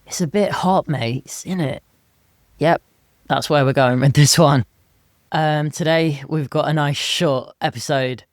It's a bit hot, mates, isn't it? Yep, that's where we're going with this one. Today we've got a nice short episode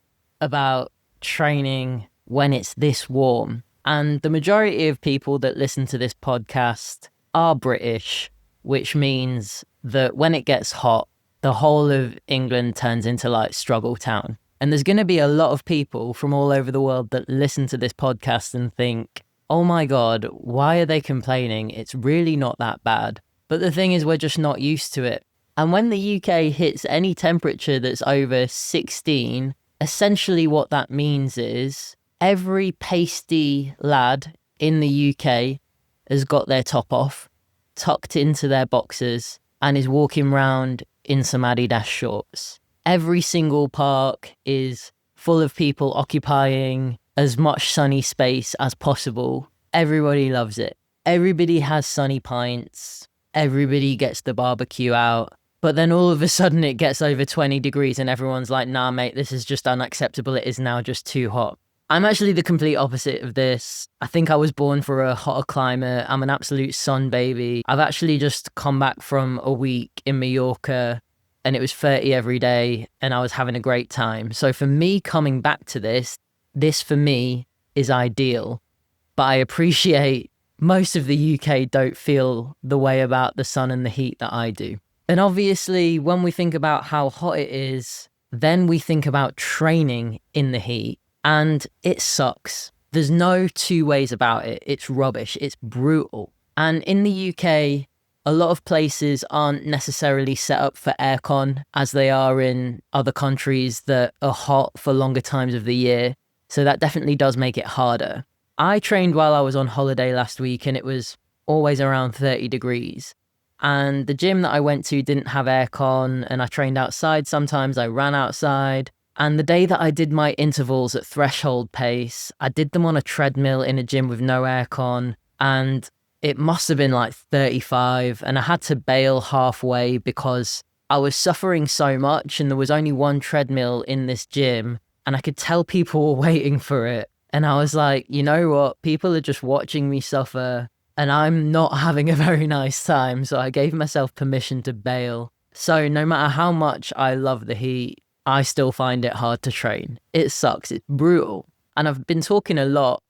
about training when it's this warm. And the majority of people that listen to this podcast are British, which means that when it gets hot, the whole of England turns into like struggle town. And there's going to be a lot of people from all over the world that listen to this podcast and think, oh my God, why are they complaining? It's really not that bad. But the thing is, we're just not used to it. And when the UK hits any temperature that's over 16, essentially what that means is every pasty lad in the UK has got their top off, tucked into their boxers, and is walking around in some Adidas shorts. Every single park is full of people occupying as much sunny space as possible. Everybody loves it. Everybody has sunny pints. Everybody gets the barbecue out. But then all of a sudden it gets over 20 degrees and everyone's like, nah, mate, this is just unacceptable. It is now just too hot. I'm actually the complete opposite of this. I think I was born for a hotter climate. I'm an absolute sun baby. I've actually just come back from a week in Mallorca and it was 30 every day and I was having a great time. So for me coming back to this for me is ideal. But I appreciate most of the UK don't feel the way about the sun and the heat that I do. And obviously, when we think about how hot it is, then we think about training in the heat. And it sucks. There's no two ways about it. It's rubbish. It's brutal. And in the UK, a lot of places aren't necessarily set up for aircon as they are in other countries that are hot for longer times of the year. So that definitely does make it harder. I trained while I was on holiday last week and it was always around 30 degrees. And the gym that I went to didn't have aircon and I trained outside sometimes. I ran outside. And the day that I did my intervals at threshold pace, I did them on a treadmill in a gym with no aircon. And it must have been like 35. And I had to bail halfway because I was suffering so much and there was only one treadmill in this gym. And I could tell people were waiting for it. And I was like, you know what? People are just watching me suffer and I'm not having a very nice time. So I gave myself permission to bail. So no matter how much I love the heat, I still find it hard to train. It sucks. It's brutal. And I've been talking a lot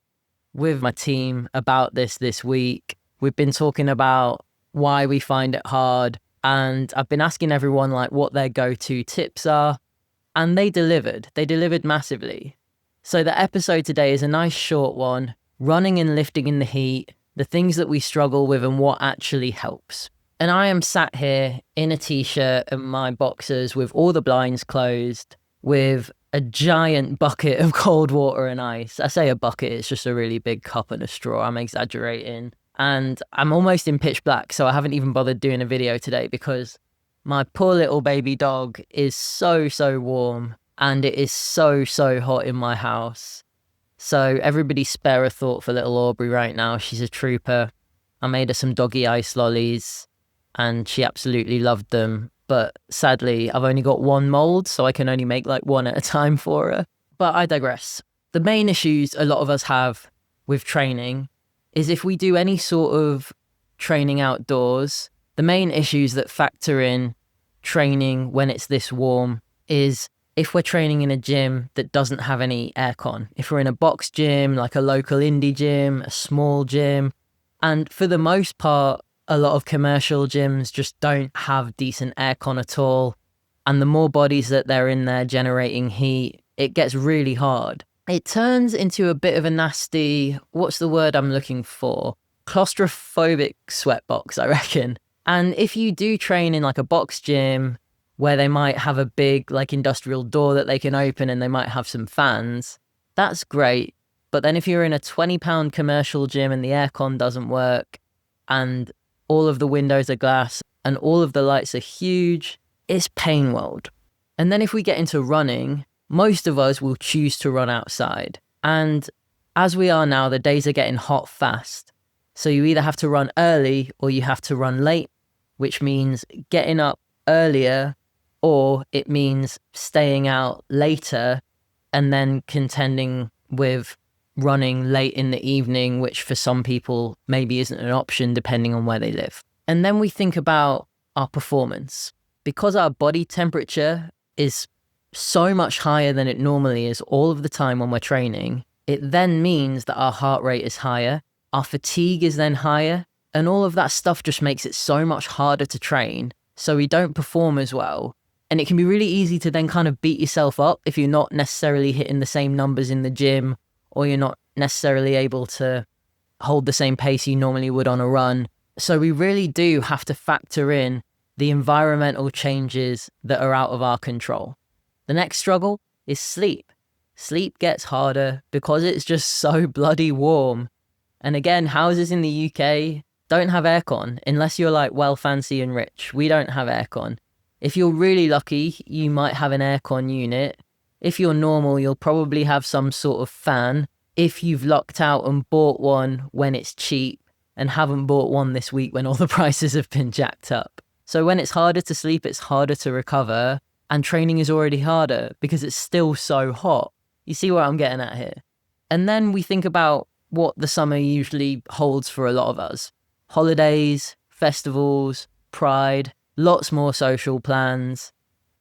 with my team about this week. We've been talking about why we find it hard. And I've been asking everyone like what their go-to tips are. And they delivered. They delivered massively. So the episode today is a nice short one, running and lifting in the heat, the things that we struggle with and what actually helps. And I am sat here in a t-shirt and my boxers with all the blinds closed, with a giant bucket of cold water and ice. I say a bucket, it's just a really big cup and a straw. I'm exaggerating. And I'm almost in pitch black, so I haven't even bothered doing a video today because my poor little baby dog is so warm. And it is so hot in my house. So everybody spare a thought for little Aubrey right now. She's a trooper. I made her some doggy ice lollies and she absolutely loved them. But sadly, I've only got one mold, so I can only make like one at a time for her. But I digress. The main issues a lot of us have with training is if we do any sort of training outdoors, the main issues that factor in training when it's this warm is if we're training in a gym that doesn't have any aircon, if we're in a box gym, like a local indie gym, a small gym, and for the most part, a lot of commercial gyms just don't have decent aircon at all. And the more bodies that they're in there generating heat, it gets really hard. It turns into a bit of a nasty, what's the word I'm looking for? Claustrophobic sweatbox, I reckon. And if you do train in like a box gym, where they might have a big like industrial door that they can open and they might have some fans, that's great. But then if you're in a 20-pound commercial gym and the aircon doesn't work and all of the windows are glass and all of the lights are huge, it's pain world. And then if we get into running, most of us will choose to run outside. And as we are now, the days are getting hot fast. So you either have to run early or you have to run late, which means getting up earlier, or it means staying out later and then contending with running late in the evening, which for some people maybe isn't an option depending on where they live. And then we think about our performance. Because our body temperature is so much higher than it normally is all of the time when we're training, it then means that our heart rate is higher, our fatigue is then higher, and all of that stuff just makes it so much harder to train, so we don't perform as well. And it can be really easy to then kind of beat yourself up if you're not necessarily hitting the same numbers in the gym, or you're not necessarily able to hold the same pace you normally would on a run. So we really do have to factor in the environmental changes that are out of our control. The next struggle is sleep. Sleep gets harder because it's just so bloody warm. And again, houses in the UK don't have aircon unless you're like well fancy and rich. We don't have aircon. If you're really lucky, you might have an aircon unit. If you're normal, you'll probably have some sort of fan. If you've lucked out and bought one when it's cheap and haven't bought one this week when all the prices have been jacked up. So when it's harder to sleep, it's harder to recover, and training is already harder because it's still so hot. You see what I'm getting at here? And then we think about what the summer usually holds for a lot of us. Holidays, festivals, pride, lots more social plans.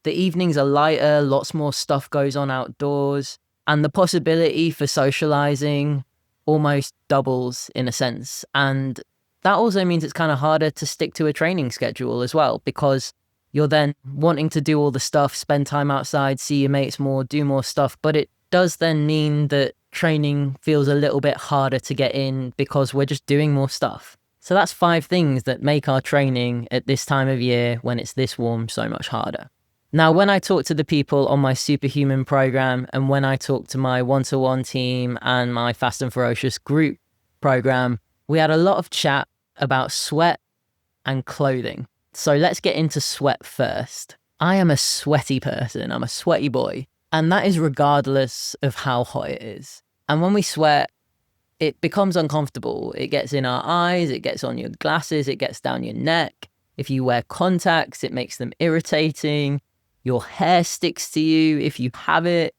The evenings are lighter, lots more stuff goes on outdoors, and the possibility for socializing almost doubles in a sense. And that also means it's kind of harder to stick to a training schedule as well, because you're then wanting to do all the stuff, spend time outside, see your mates more, do more stuff. But it does then mean that training feels a little bit harder to get in because we're just doing more stuff. So that's 5 things that make our training at this time of year when it's this warm so much harder. Now, when I talk to the people on my Superhuman program, and when I talk to my one-to-one team and my Fast and Ferocious group program, we had a lot of chat about sweat and clothing. So let's get into sweat first. I am a sweaty person. I'm a sweaty boy. And that is regardless of how hot it is. And when we sweat, it becomes uncomfortable. It gets in our eyes, it gets on your glasses, it gets down your neck. If you wear contacts, it makes them irritating. Your hair sticks to you if you have it.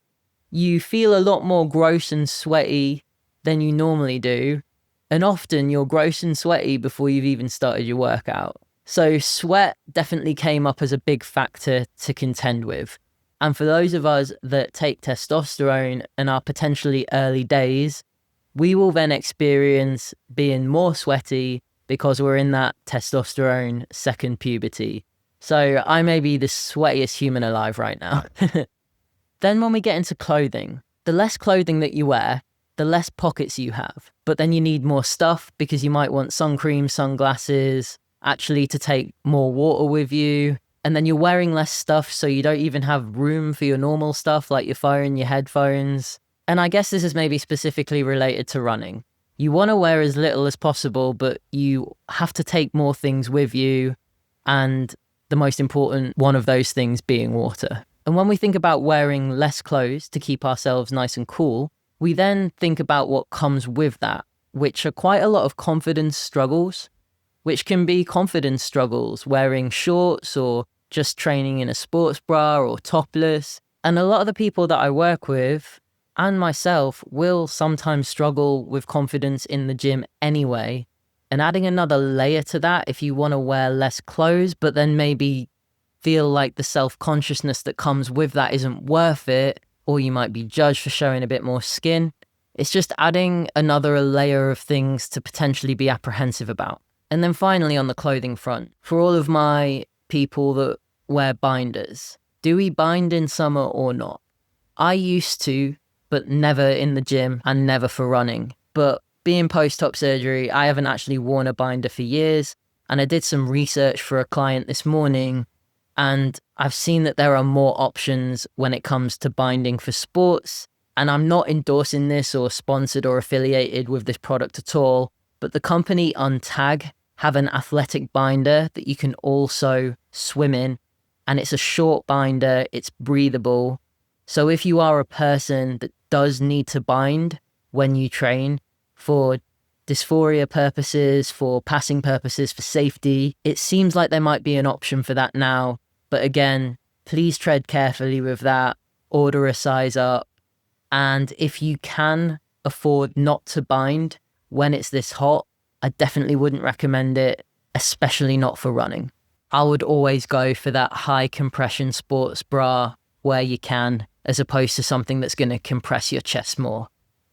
You feel a lot more gross and sweaty than you normally do. And often you're gross and sweaty before you've even started your workout. So sweat definitely came up as a big factor to contend with. And for those of us that take testosterone and are potentially early days, we will then experience being more sweaty because we're in that testosterone second puberty. So I may be the sweatiest human alive right now. Then when we get into clothing, the less clothing that you wear, the less pockets you have. But then you need more stuff because you might want sun cream, sunglasses, actually to take more water with you. And then you're wearing less stuff, so you don't even have room for your normal stuff like your phone, your headphones. And I guess this is maybe specifically related to running. You want to wear as little as possible, but you have to take more things with you. And the most important one of those things being water. And when we think about wearing less clothes to keep ourselves nice and cool, we then think about what comes with that, which are quite a lot of confidence struggles, which can be confidence struggles, wearing shorts or just training in a sports bra or topless. And a lot of the people that I work with and myself will sometimes struggle with confidence in the gym anyway. And adding another layer to that, if you want to wear less clothes, but then maybe feel like the self-consciousness that comes with that isn't worth it, or you might be judged for showing a bit more skin, it's just adding another layer of things to potentially be apprehensive about. And then finally, on the clothing front, for all of my people that wear binders, do we bind in summer or not? I used to, but never in the gym and never for running. But being post-op surgery, I haven't actually worn a binder for years. And I did some research for a client this morning, and I've seen that there are more options when it comes to binding for sports. And I'm not endorsing this or sponsored or affiliated with this product at all, but the company Untag have an athletic binder that you can also swim in. And it's a short binder, it's breathable. So if you are a person that does need to bind when you train for dysphoria purposes, for passing purposes, for safety, it seems like there might be an option for that now. But again, please tread carefully with that, order a size up. And if you can afford not to bind when it's this hot, I definitely wouldn't recommend it, especially not for running. I would always go for that high compression sports bra where you can, as opposed to something that's going to compress your chest more.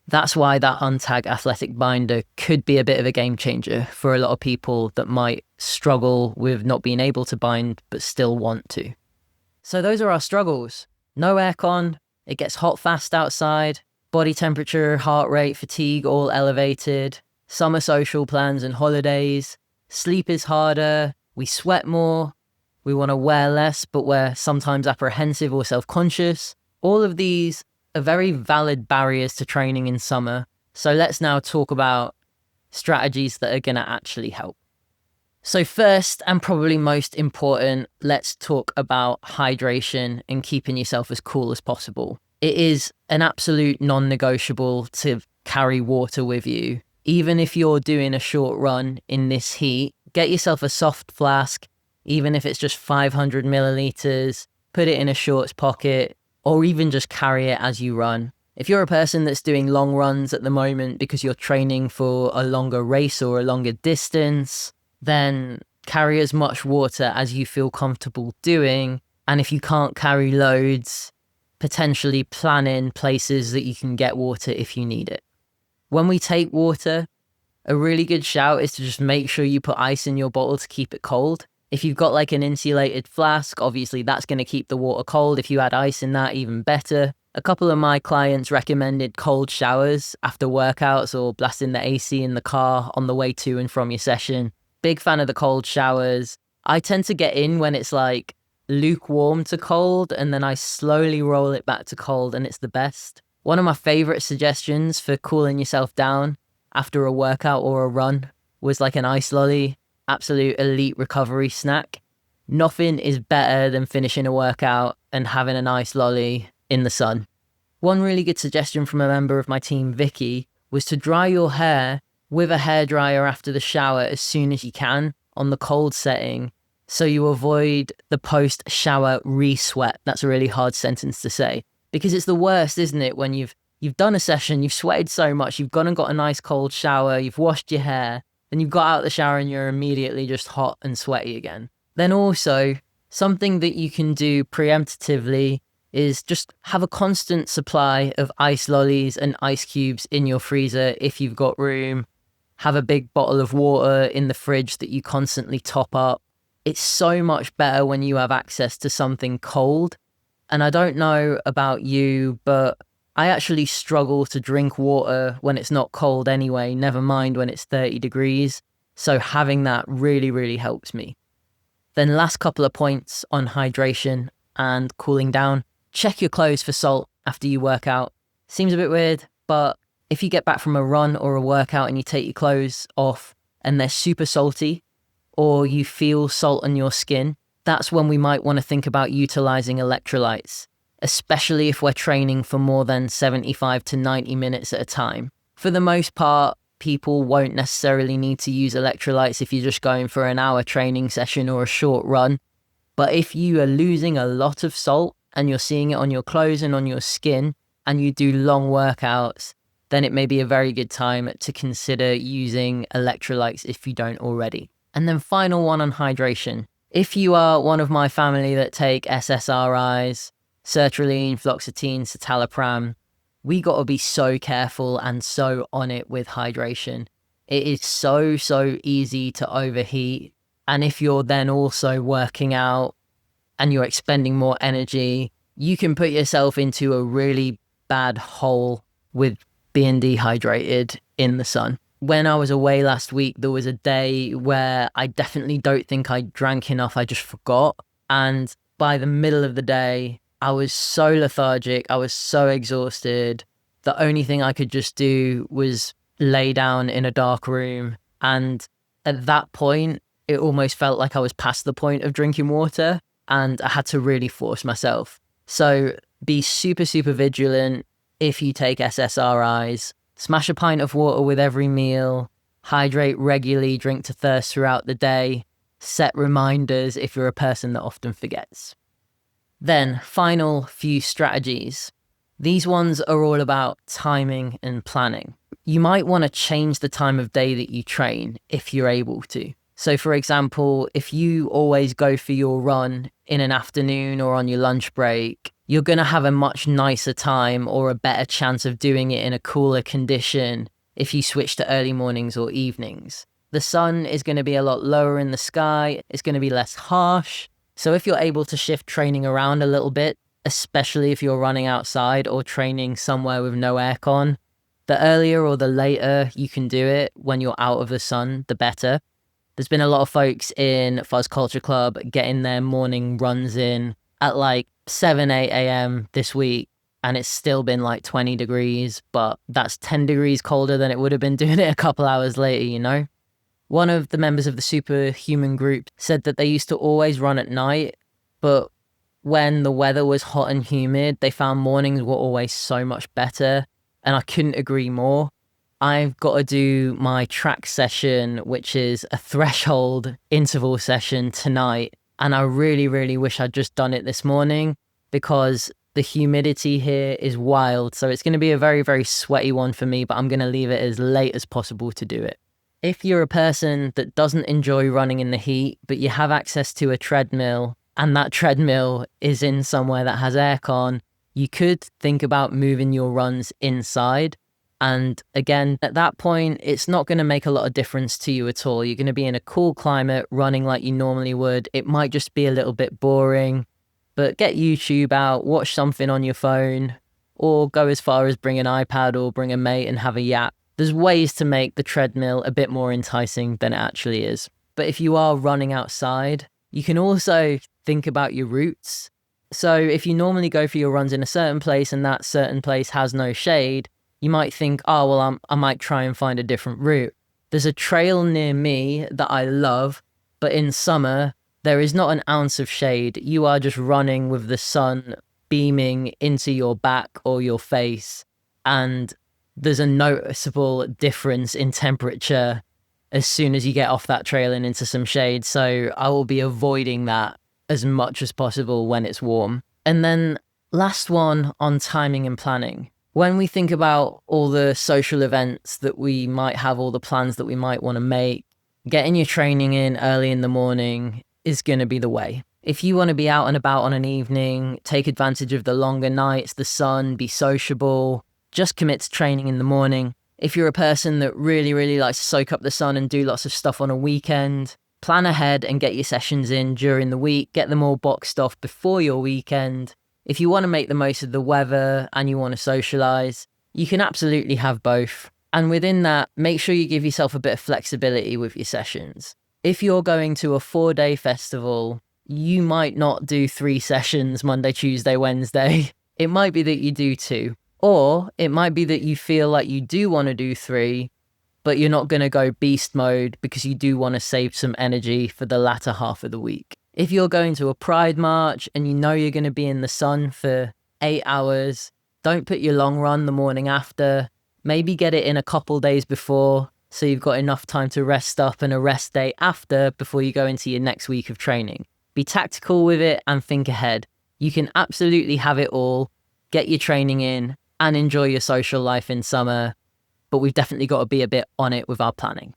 That's why that Untag athletic binder could be a bit of a game changer for a lot of people that might struggle with not being able to bind but still want to. So those are our struggles. No aircon, it gets hot fast outside, body temperature, heart rate, fatigue all elevated, summer social plans and holidays, sleep is harder, we sweat more, we want to wear less but we're sometimes apprehensive or self-conscious. All of these are very valid barriers to training in summer. So let's now talk about strategies that are going to actually help. So first, and probably most important, let's talk about hydration and keeping yourself as cool as possible. It is an absolute non-negotiable to carry water with you. Even if you're doing a short run in this heat, get yourself a soft flask, even if it's just 500 milliliters, put it in a shorts pocket, or even just carry it as you run. If you're a person that's doing long runs at the moment because you're training for a longer race or a longer distance, then carry as much water as you feel comfortable doing. And if you can't carry loads, potentially plan in places that you can get water if you need it. When we take water, a really good shout is to just make sure you put ice in your bottle to keep it cold. If you've got like an insulated flask, obviously that's going to keep the water cold. If you add ice in that, even better. A couple of my clients recommended cold showers after workouts or blasting the AC in the car on the way to and from your session. Big fan of the cold showers. I tend to get in when it's like lukewarm to cold, and then I slowly roll it back to cold, and it's the best. One of my favorite suggestions for cooling yourself down after a workout or a run was like an ice lolly. Absolute elite recovery snack. Nothing is better than finishing a workout and having a nice lolly in the sun. One really good suggestion from a member of my team, Vicky, was to dry your hair with a hairdryer after the shower as soon as you can on the cold setting, so you avoid the post-shower re-sweat. That's a really hard sentence to say, because it's the worst, isn't it, when you've done a session, you've sweated so much, you've gone and got a nice cold shower, you've washed your hair, then you've got out of the shower and you're immediately just hot and sweaty again. Then also, something that you can do preemptively is just have a constant supply of ice lollies and ice cubes in your freezer if you've got room. Have a big bottle of water in the fridge that you constantly top up. It's so much better when you have access to something cold. And I don't know about you, but I actually struggle to drink water when it's not cold anyway, never mind when it's 30 degrees. So having that really, really helps me. Then last couple of points on hydration and cooling down. Check your clothes for salt after you work out. Seems a bit weird, but if you get back from a run or a workout and you take your clothes off and they're super salty, or you feel salt on your skin, that's when we might want to think about utilizing electrolytes, especially if we're training for more than 75 to 90 minutes at a time. For the most part, people won't necessarily need to use electrolytes if you're just going for an hour training session or a short run. But if you are losing a lot of salt and you're seeing it on your clothes and on your skin, and you do long workouts, then it may be a very good time to consider using electrolytes if you don't already. And then final one on hydration. If you are one of my family that take SSRIs, sertraline, fluoxetine, citalopram, we got to be so careful and so on it with hydration. It is so easy to overheat. And if you're then also working out and you're expending more energy, you can put yourself into a really bad hole with being dehydrated in the sun. When I was away last week, there was a day where I definitely don't think I drank enough. I just forgot. And by the middle of the day, I was so lethargic. I was so exhausted. The only thing I could just do was lay down in a dark room. And at that point, it almost felt like I was past the point of drinking water, and I had to really force myself. So be super vigilant if you take SSRIs. Smash a pint of water with every meal. Hydrate regularly, drink to thirst throughout the day. Set reminders if you're a person that often forgets. Then, final few strategies. These ones are all about timing and planning. You might want to change the time of day that you train if you're able to. So for example, if you always go for your run in an afternoon or on your lunch break, you're going to have a much nicer time or a better chance of doing it in a cooler condition if you switch to early mornings or evenings. The sun is going to be a lot lower in the sky, it's going to be less harsh. So if you're able to shift training around a little bit, especially if you're running outside or training somewhere with no aircon, the earlier or the later you can do it when you're out of the sun, the better. There's been a lot of folks in Fuzz Culture Club getting their morning runs in at like 7, 8 a.m. this week, and it's still been like 20 degrees, but that's 10 degrees colder than it would have been doing it a couple hours later, you know? One of the members of the Superhuman group said that they used to always run at night, but when the weather was hot and humid, they found mornings were always so much better, and I couldn't agree more. I've got to do my track session, which is a threshold interval session tonight. And I really, really wish I'd just done it this morning because the humidity here is wild. So it's going to be a very, very sweaty one for me, but I'm going to leave it as late as possible to do it. If you're a person that doesn't enjoy running in the heat, but you have access to a treadmill and that treadmill is in somewhere that has aircon, you could think about moving your runs inside. And again, at that point, it's not going to make a lot of difference to you at all. You're going to be in a cool climate, running like you normally would. It might just be a little bit boring, but get YouTube out, watch something on your phone, or go as far as bring an iPad or bring a mate and have a yap. There's ways to make the treadmill a bit more enticing than it actually is. But if you are running outside, you can also think about your routes. So if you normally go for your runs in a certain place and that certain place has no shade, you might think, oh, well, I might try and find a different route. There's a trail near me that I love, but in summer, there is not an ounce of shade. You are just running with the sun beaming into your back or your face, and there's a noticeable difference in temperature as soon as you get off that trail and into some shade. So I will be avoiding that as much as possible when it's warm. And then last one on timing and planning. When we think about all the social events that we might have, all the plans that we might want to make, getting your training in early in the morning is going to be the way. If you want to be out and about on an evening, take advantage of the longer nights, the sun, be sociable, just commit to training in the morning. If you're a person that really, really likes to soak up the sun and do lots of stuff on a weekend, plan ahead and get your sessions in during the week, get them all boxed off before your weekend. If you want to make the most of the weather and you want to socialize, you can absolutely have both. And within that, make sure you give yourself a bit of flexibility with your sessions. If you're going to a 4-day festival, you might not do 3 sessions, Monday, Tuesday, Wednesday. It might be that you do 2. Or it might be that you feel like you do want to do 3, but you're not going to go beast mode because you do want to save some energy for the latter half of the week. If you're going to a pride march and you know you're going to be in the sun for 8 hours, don't put your long run the morning after. Maybe get it in a couple days before so you've got enough time to rest up and a rest day after before you go into your next week of training. Be tactical with it and think ahead. You can absolutely have it all, get your training in and enjoy your social life in summer, but we've definitely got to be a bit on it with our planning.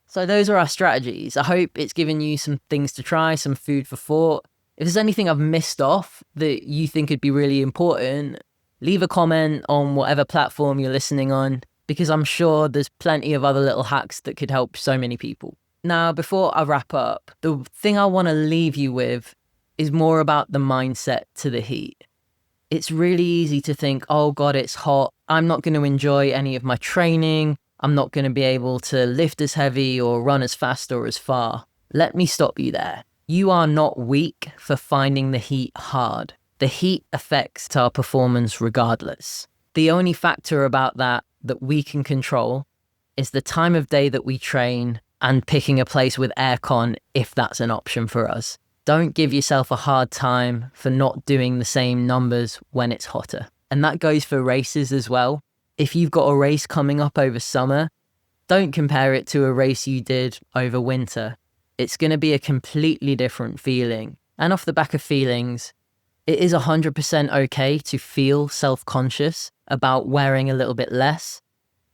So those are our strategies. I hope it's given you some things to try, some food for thought. If there's anything I've missed off that you think would be really important, leave a comment on whatever platform you're listening on, because I'm sure there's plenty of other little hacks that could help so many people. Now, before I wrap up, the thing I want to leave you with is more about the mindset to the heat. It's really easy to think, oh God, it's hot. I'm not going to enjoy any of my training. I'm not going to be able to lift as heavy or run as fast or as far. Let me stop you there. You are not weak for finding the heat hard. The heat affects our performance regardless. The only factor about that we can control is the time of day that we train and picking a place with aircon if that's an option for us. Don't give yourself a hard time for not doing the same numbers when it's hotter. And that goes for races as well. If you've got a race coming up over summer, don't compare it to a race you did over winter. It's going to be a completely different feeling. And off the back of feelings, It is 100% okay to feel self-conscious about wearing a little bit less,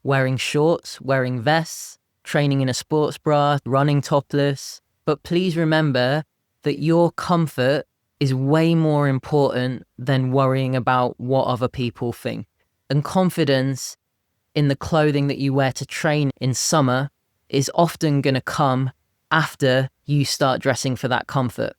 wearing shorts, wearing vests, training in a sports bra, running topless. But please remember that your comfort is way more important than worrying about what other people think. And confidence in the clothing that you wear to train in summer is often going to come after you start dressing for that comfort.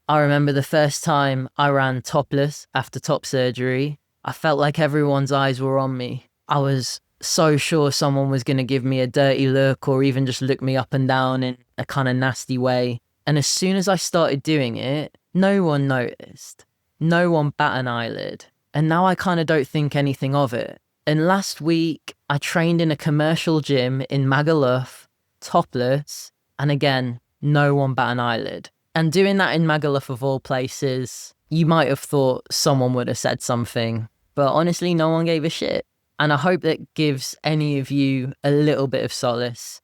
I remember the first time I ran topless after top surgery, I felt like everyone's eyes were on me. I was so sure someone was going to give me a dirty look or even just look me up and down in a kind of nasty way. And as soon as I started doing it, no one noticed. No one bat an eyelid. And now I kind of don't think anything of it. And last week, I trained in a commercial gym in Magaluf, topless, and again, no one bat an eyelid. And doing that in Magaluf of all places, you might have thought someone would have said something, but honestly, no one gave a shit. And I hope that gives any of you a little bit of solace.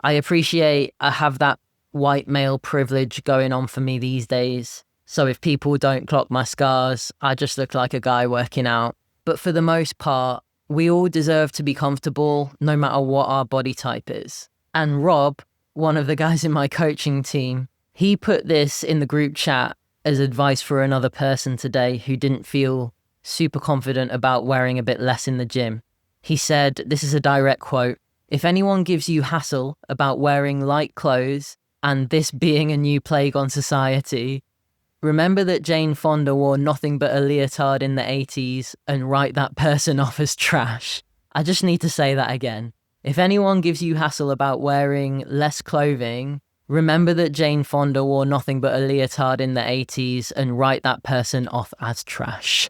I appreciate I have that white male privilege going on for me these days. So if people don't clock my scars, I just look like a guy working out. But for the most part, we all deserve to be comfortable no matter what our body type is. And Rob, one of the guys in my coaching team, he put this in the group chat as advice for another person today who didn't feel super confident about wearing a bit less in the gym. He said, this is a direct quote, "If anyone gives you hassle about wearing light clothes and this being a new plague on society, remember that Jane Fonda wore nothing but a leotard in the 80s and write that person off as trash." I just need to say that again. If anyone gives you hassle about wearing less clothing, remember that Jane Fonda wore nothing but a leotard in the 80s and write that person off as trash.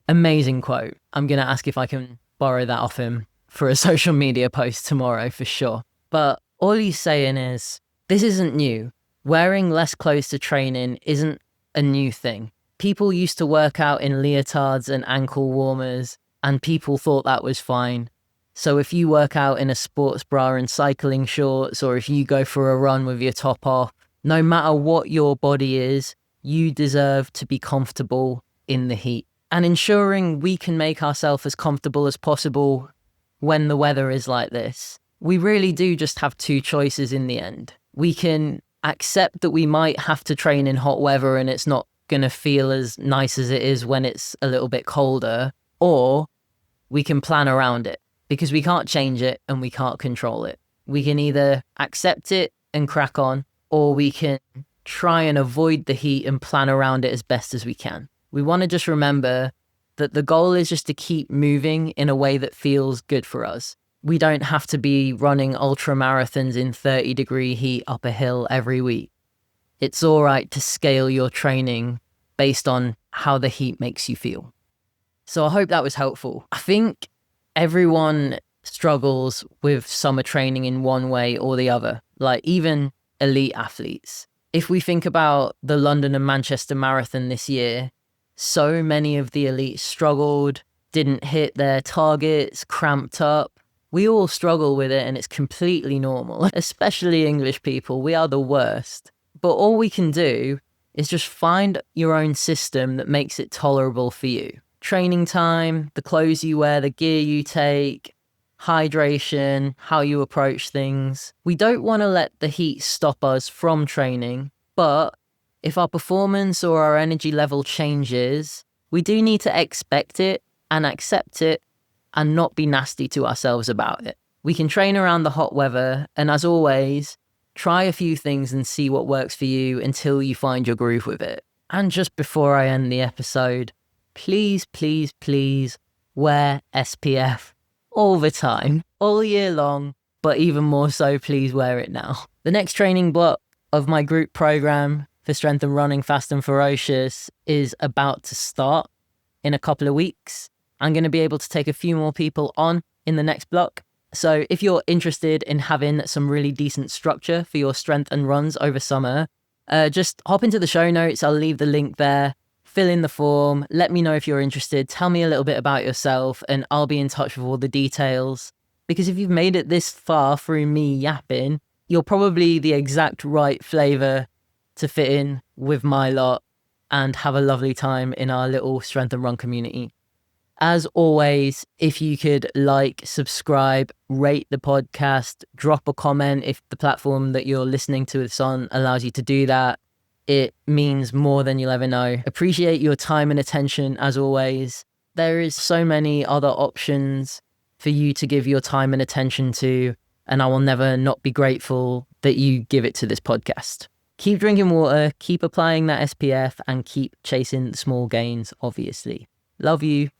Amazing quote. I'm going to ask if I can borrow that off him for a social media post tomorrow for sure. But all he's saying is, this isn't new. Wearing less clothes to training isn't a new thing. People used to work out in leotards and ankle warmers, and people thought that was fine. So if you work out in a sports bra and cycling shorts, or if you go for a run with your top off, no matter what your body is, you deserve to be comfortable in the heat. And ensuring we can make ourselves as comfortable as possible when the weather is like this. We really do just have two choices in the end. We can accept that we might have to train in hot weather and it's not going to feel as nice as it is when it's a little bit colder, or we can plan around it. Because we can't change it and we can't control it. We can either accept it and crack on, or we can try and avoid the heat and plan around it as best as we can. We want to just remember that the goal is just to keep moving in a way that feels good for us. We don't have to be running ultra marathons in 30-degree heat up a hill every week. It's all right to scale your training based on how the heat makes you feel. So I hope that was helpful. I think everyone struggles with summer training in one way or the other, like even elite athletes. If we think about the London and Manchester Marathon this year, so many of the elites struggled, didn't hit their targets, cramped up. We all struggle with it and it's completely normal, especially English people. We are the worst. But all we can do is just find your own system that makes it tolerable for you. Training time, the clothes you wear, the gear you take, hydration, how you approach things. We don't want to let the heat stop us from training, but if our performance or our energy level changes, we do need to expect it and accept it and not be nasty to ourselves about it. We can train around the hot weather, and as always, try a few things and see what works for you until you find your groove with it. And just before I end the episode, please, please, please wear SPF all the time, all year long, but even more so, please wear it now. The next training block of my group program for Strength and Running Fast and Ferocious is about to start in a couple of weeks. I'm going to be able to take a few more people on in the next block. So if you're interested in having some really decent structure for your strength and runs over summer, just hop into the show notes. I'll leave the link there. Fill in the form, let me know if you're interested, tell me a little bit about yourself, and I'll be in touch with all the details. Because if you've made it this far through me yapping, you're probably the exact right flavour to fit in with my lot. and have a lovely time in our little Strength and Run community. As always, if you could like, subscribe, rate the podcast, drop a comment if the platform that you're listening to this on allows you to do that. It means more than you'll ever know. Appreciate your time and attention as always. There is so many other options for you to give your time and attention to, and I will never not be grateful that you give it to this podcast. Keep drinking water, keep applying that SPF, and keep chasing the small gains, obviously. Love you.